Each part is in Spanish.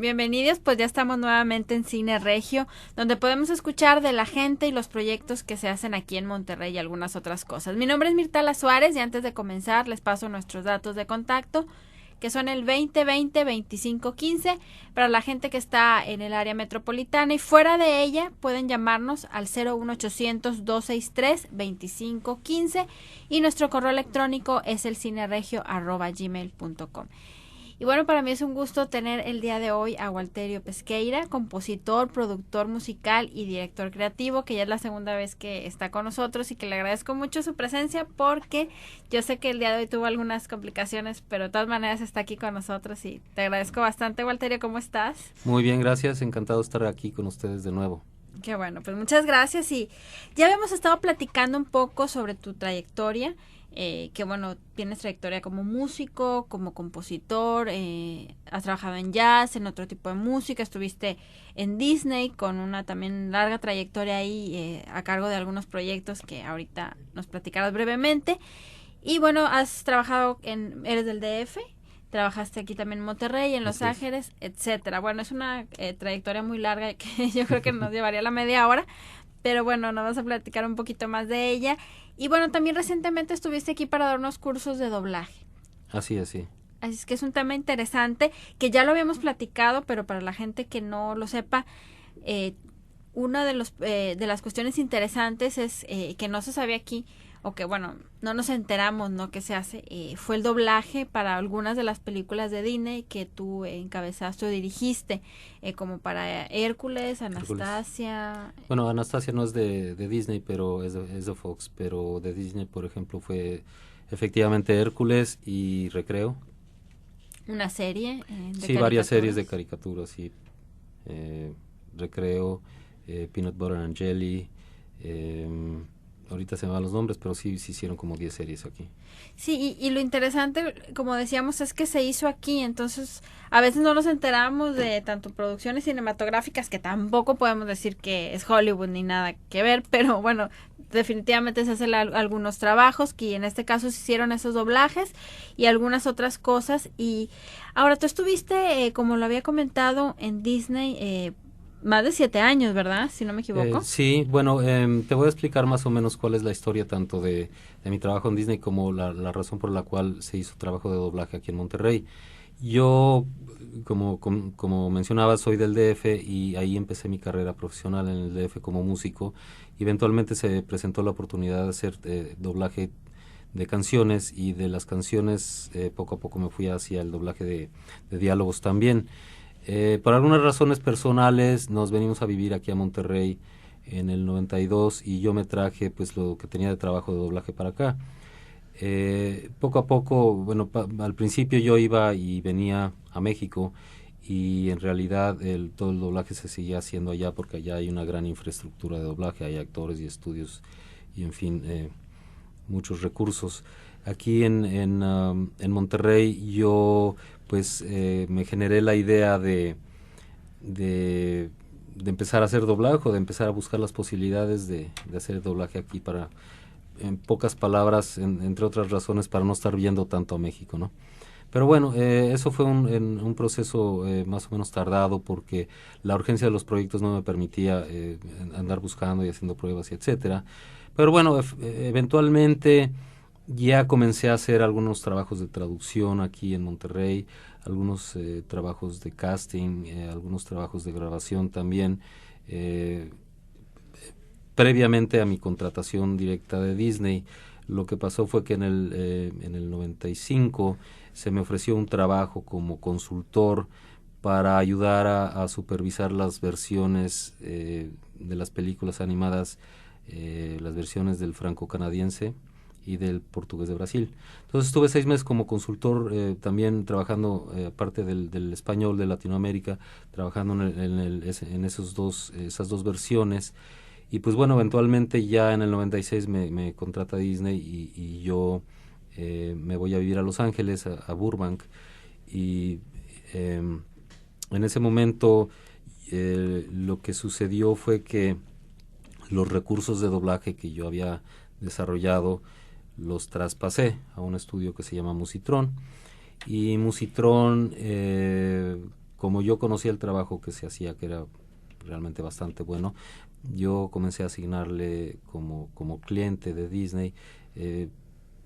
Bienvenidos, pues ya estamos nuevamente en Cine Regio, donde podemos escuchar de la gente y los proyectos que se hacen aquí en Monterrey y algunas otras cosas. Mi nombre es Mirtala Suárez y antes de comenzar les paso nuestros datos de contacto, que son el 2020-2515, para la gente que está en el área metropolitana y fuera de ella pueden llamarnos al 01800-263-2515 y nuestro correo electrónico es el cineregio@gmail.com. Y bueno, para mí es un gusto tener el día de hoy a Walterio Pesqueira, compositor, productor musical y director creativo, que ya es la segunda vez que está con nosotros y que le agradezco mucho su presencia porque yo sé que el día de hoy tuvo algunas complicaciones, pero de todas maneras está aquí con nosotros y te agradezco bastante. Walterio, ¿cómo estás? Muy bien, gracias, encantado de estar aquí con ustedes de nuevo. Qué bueno, pues muchas gracias y ya habíamos estado platicando un poco sobre tu trayectoria. Que bueno, tienes trayectoria como músico, como compositor, has trabajado en jazz, en otro tipo de música, estuviste en Disney con una también larga trayectoria ahí a cargo de algunos proyectos que ahorita nos platicarás brevemente. Y bueno, has trabajado eres del DF, trabajaste aquí también en Monterrey, en Los Ángeles, etcétera. Bueno, es una trayectoria muy larga que yo creo que nos llevaría la media hora. Pero bueno, nos vas a platicar un poquito más de ella. Y bueno, también recientemente estuviste aquí para dar unos cursos de doblaje. Así es, sí. Así es que es un tema interesante que ya lo habíamos platicado, pero para la gente que no lo sepa, una de las cuestiones interesantes es que no se sabía aquí, o que bueno, no nos enteramos, ¿no? Que se hace, fue el doblaje para algunas de las películas de Disney que tú encabezaste o dirigiste, como para Hércules, Anastasia. Bueno, Anastasia no es de Disney, pero es de Fox, pero de Disney, por ejemplo, fue efectivamente Hércules y Recreo. Una serie sí, varias series de caricaturas, sí. Recreo, Peanut Butter and Jelly, ahorita se me van los nombres, pero sí hicieron como 10 series aquí. Sí, y lo interesante, como decíamos, es que se hizo aquí, entonces a veces no nos enteramos de tanto producciones cinematográficas, que tampoco podemos decir que es Hollywood ni nada que ver, pero bueno, definitivamente se hacen algunos trabajos, que en este caso se hicieron esos doblajes y algunas otras cosas. Y ahora tú estuviste, como lo había comentado, en Disney, más de 7 años, ¿verdad? Si no me equivoco. Sí, bueno, te voy a explicar más o menos cuál es la historia tanto de mi trabajo en Disney como la razón por la cual se hizo trabajo de doblaje aquí en Monterrey. Yo, como mencionaba, soy del DF y ahí empecé mi carrera profesional en el DF como músico. Eventualmente se presentó la oportunidad de hacer doblaje de canciones y de las canciones poco a poco me fui hacia el doblaje de diálogos también. Por algunas razones personales nos venimos a vivir aquí a Monterrey en el 92 y yo me traje pues lo que tenía de trabajo de doblaje para acá. Poco a poco, bueno, al principio yo iba y venía a México y en realidad todo el doblaje se seguía haciendo allá porque allá hay una gran infraestructura de doblaje, hay actores y estudios y en fin, muchos recursos. Aquí en Monterrey yo pues me generé la idea de empezar a hacer doblaje o de empezar a buscar las posibilidades de hacer doblaje aquí para, en pocas palabras, entre otras razones, para no estar viendo tanto a México, ¿no? Pero bueno, eso fue un proceso más o menos tardado porque la urgencia de los proyectos no me permitía andar buscando y haciendo pruebas y etcétera. Pero bueno, eventualmente ya comencé a hacer algunos trabajos de traducción aquí en Monterrey, algunos trabajos de casting, algunos trabajos de grabación también. Previamente a mi contratación directa de Disney, lo que pasó fue que en el 95 se me ofreció un trabajo como consultor para ayudar a supervisar las versiones de las películas animadas, las versiones del franco-canadiense y del portugués de Brasil. Entonces estuve 6 meses como consultor, también trabajando, aparte del español de Latinoamérica, trabajando en esas dos versiones. Y pues bueno, eventualmente ya en el 96 me contrata Disney y yo me voy a vivir a Los Ángeles, a Burbank. Y en ese momento lo que sucedió fue que los recursos de doblaje que yo había desarrollado los traspasé a un estudio que se llama Musitron. Y Musitron, como yo conocía el trabajo que se hacía, que era realmente bastante bueno, yo comencé a asignarle como cliente de Disney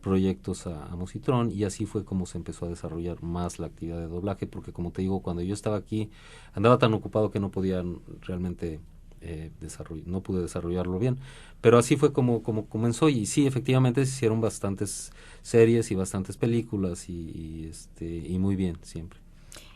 proyectos a Musitrón, y así fue como se empezó a desarrollar más la actividad de doblaje, porque como te digo, cuando yo estaba aquí andaba tan ocupado que no podía realmente no pude desarrollarlo bien, pero así fue como comenzó. Y sí, efectivamente se hicieron bastantes series y bastantes películas y muy bien siempre.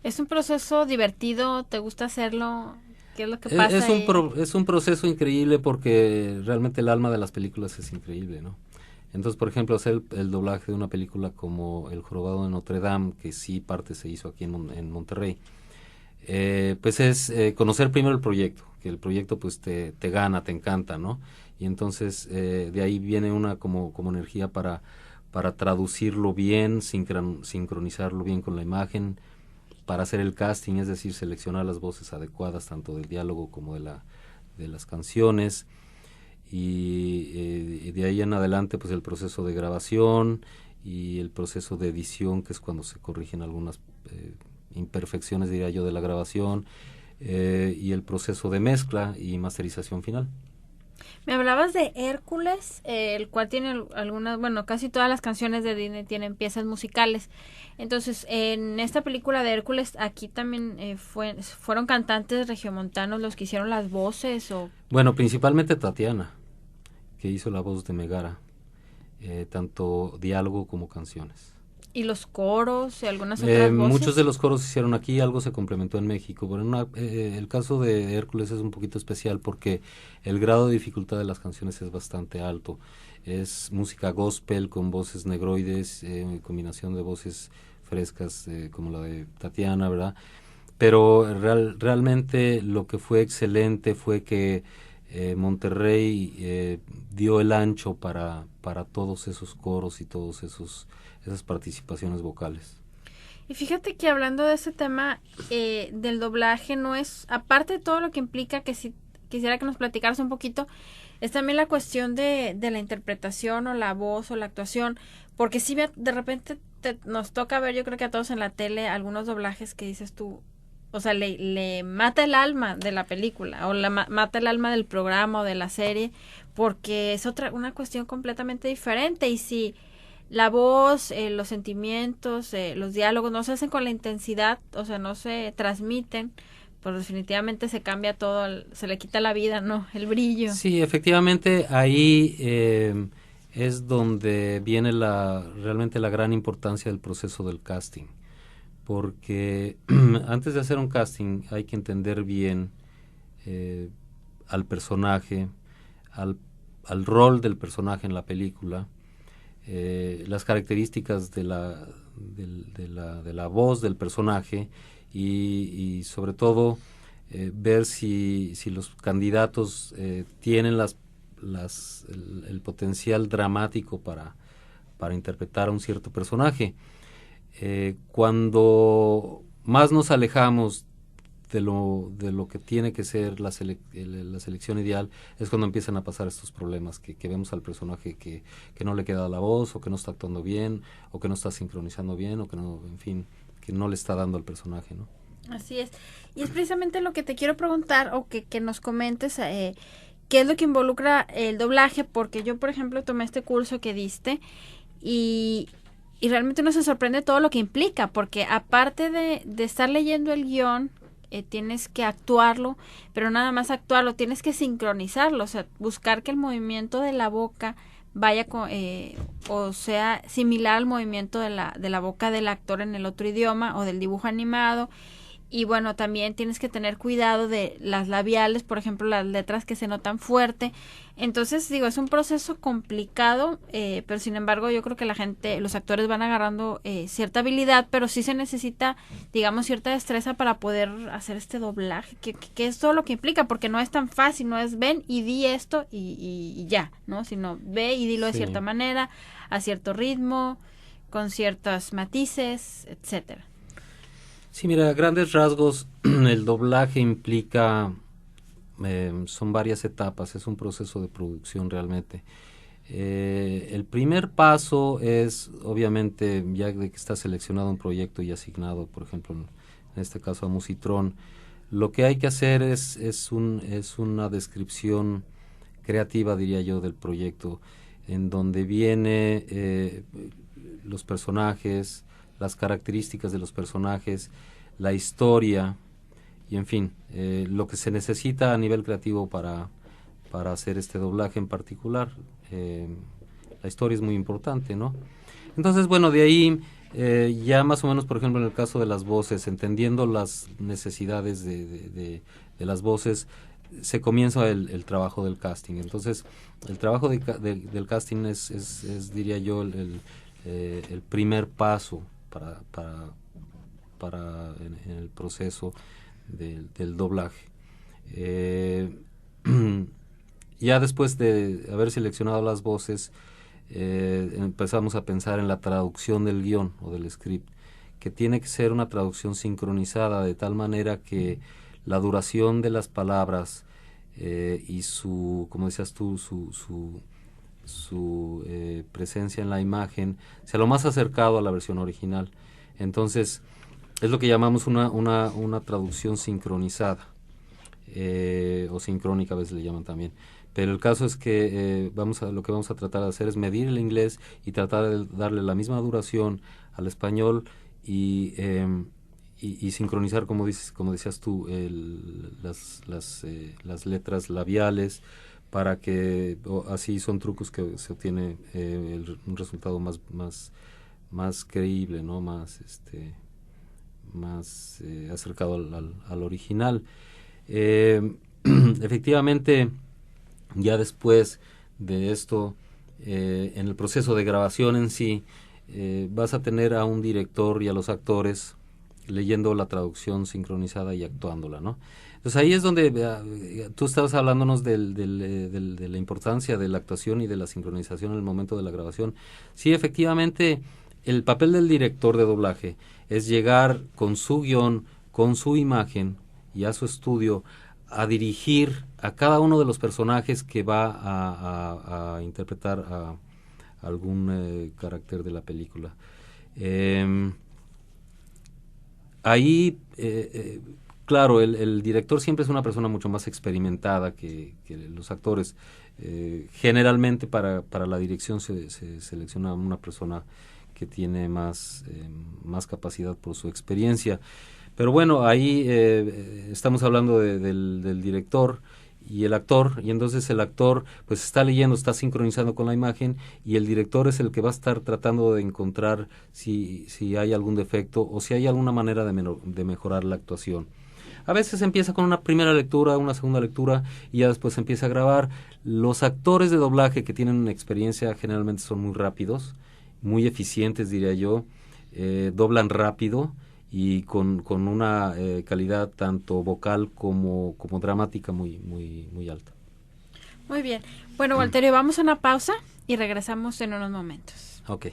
¿Es un proceso divertido? ¿Te gusta hacerlo? ¿Qué es lo que pasa ahí? Es un proceso increíble, porque realmente el alma de las películas es increíble, ¿no? Entonces, por ejemplo, hacer el doblaje de una película como El Jorobado de Notre Dame, que sí parte se hizo aquí en Monterrey, pues es conocer primero el proyecto, que el proyecto pues te gana, te encanta, ¿no? Y entonces de ahí viene una como energía para traducirlo bien, sincronizarlo bien con la imagen, para hacer el casting, es decir, seleccionar las voces adecuadas tanto del diálogo como de las canciones, y de ahí en adelante pues el proceso de grabación y el proceso de edición, que es cuando se corrigen algunas imperfecciones, diría yo, de la grabación, y el proceso de mezcla y masterización final. Me hablabas de Hércules, el cual tiene algunas, bueno, casi todas las canciones de Disney tienen piezas musicales. Entonces, en esta película de Hércules, aquí también fueron cantantes regiomontanos los que hicieron las voces, o... Bueno, principalmente Tatiana, que hizo la voz de Megara, tanto diálogo como canciones. Y los coros y algunas otras voces. Muchos de los coros se hicieron aquí, algo se complementó en México. Pero el caso de Hércules es un poquito especial, porque el grado de dificultad de las canciones es bastante alto. Es música gospel con voces negroides, combinación de voces frescas como la de Tatiana, ¿verdad? Pero realmente lo que fue excelente fue que Monterrey dio el ancho para todos esos coros y todos esas participaciones vocales. Y fíjate que hablando de ese tema del doblaje, no es, aparte de todo lo que implica, que si quisiera que nos platicaras un poquito, es también la cuestión de la interpretación o la voz o la actuación, porque si de repente nos toca ver, yo creo que a todos en la tele, algunos doblajes que dices tú, o sea, le mata el alma de la película, o mata el alma del programa o de la serie, porque es una cuestión completamente diferente. Y si la voz, los sentimientos, los diálogos no se hacen con la intensidad, o sea, no se transmiten, pues definitivamente se cambia todo, se le quita la vida, ¿no? El brillo. Sí, efectivamente, ahí es donde viene realmente la gran importancia del proceso del casting, porque antes de hacer un casting hay que entender bien al personaje, al rol del personaje en la película, las características de la voz del personaje, y sobre todo ver si los candidatos tienen el potencial dramático para interpretar a un cierto personaje. Cuando más nos alejamos de lo que tiene que ser la selección ideal, es cuando empiezan a pasar estos problemas, que vemos al personaje que no le queda la voz, o que no está actuando bien, o que no está sincronizando bien, o que no, en fin, que no le está dando al personaje, ¿no? Así es. Y es precisamente lo que te quiero preguntar, o que nos comentes, qué es lo que involucra el doblaje, porque yo, por ejemplo, tomé este curso que diste, y realmente uno se sorprende todo lo que implica, porque aparte de estar leyendo el guión, tienes que actuarlo, pero nada más actuarlo, tienes que sincronizarlo, o sea, buscar que el movimiento de la boca vaya o sea similar al movimiento de la boca del actor en el otro idioma, o del dibujo animado. Y bueno, también tienes que tener cuidado de las labiales, por ejemplo, las letras que se notan fuerte. Entonces, digo, es un proceso complicado, pero sin embargo yo creo que los actores van agarrando cierta habilidad, pero sí se necesita, digamos, cierta destreza para poder hacer este doblaje, que es todo lo que implica, porque no es tan fácil, no es ven y di esto y ya, ¿no? Sino ve y dilo de cierta manera, a cierto ritmo, con ciertos matices, etcétera. Sí, mira, a grandes rasgos, el doblaje implica, son varias etapas, es un proceso de producción realmente. El primer paso es, obviamente, ya de que está seleccionado un proyecto y asignado, por ejemplo, en este caso a Musitrón, lo que hay que hacer es una descripción creativa, diría yo, del proyecto, en donde viene los personajes, las características de los personajes, la historia y, en fin, lo que se necesita a nivel creativo para hacer este doblaje en particular. La historia es muy importante, ¿no? Entonces, bueno, de ahí ya más o menos, por ejemplo, en el caso de las voces, entendiendo las necesidades de las voces, se comienza el trabajo del casting. Entonces, el trabajo del casting es, diría yo, el primer paso en el proceso del doblaje. Ya después de haber seleccionado las voces, empezamos a pensar en la traducción del guión o del script, que tiene que ser una traducción sincronizada de tal manera que la duración de las palabras y su, como decías tú, su presencia en la imagen sea lo más acercado a la versión original. Entonces, es lo que llamamos una traducción sincronizada, o sincrónica a veces le llaman también. Pero el caso es que lo que vamos a tratar de hacer es medir el inglés y tratar de darle la misma duración al español y sincronizar, como decías tú, las letras labiales, para que así son trucos que se obtiene un resultado más creíble, ¿no? Más acercado al original. Efectivamente, ya después de esto, en el proceso de grabación en sí, vas a tener a un director y a los actores leyendo la traducción sincronizada y actuándola, ¿no? Entonces ahí es donde tú estabas hablándonos de la importancia de la actuación y de la sincronización en el momento de la grabación. Sí, efectivamente, el papel del director de doblaje es llegar con su guión, con su imagen y a su estudio a dirigir a cada uno de los personajes que va a interpretar a algún carácter de la película. Ahí, claro, el director siempre es una persona mucho más experimentada que los actores. Generalmente para la dirección se selecciona una persona que tiene más capacidad por su experiencia. Pero bueno, ahí estamos hablando del director y el actor, y entonces el actor pues está leyendo, está sincronizando con la imagen, y el director es el que va a estar tratando de encontrar si hay algún defecto o si hay alguna manera de mejorar la actuación. A veces empieza con una primera lectura, una segunda lectura, y ya después empieza a grabar. Los actores de doblaje que tienen experiencia generalmente son muy rápidos, muy eficientes, diría yo, doblan rápido y con una calidad tanto vocal como dramática muy alta. Muy bien. Bueno, Walterio, vamos a una pausa y regresamos en unos momentos. Ok.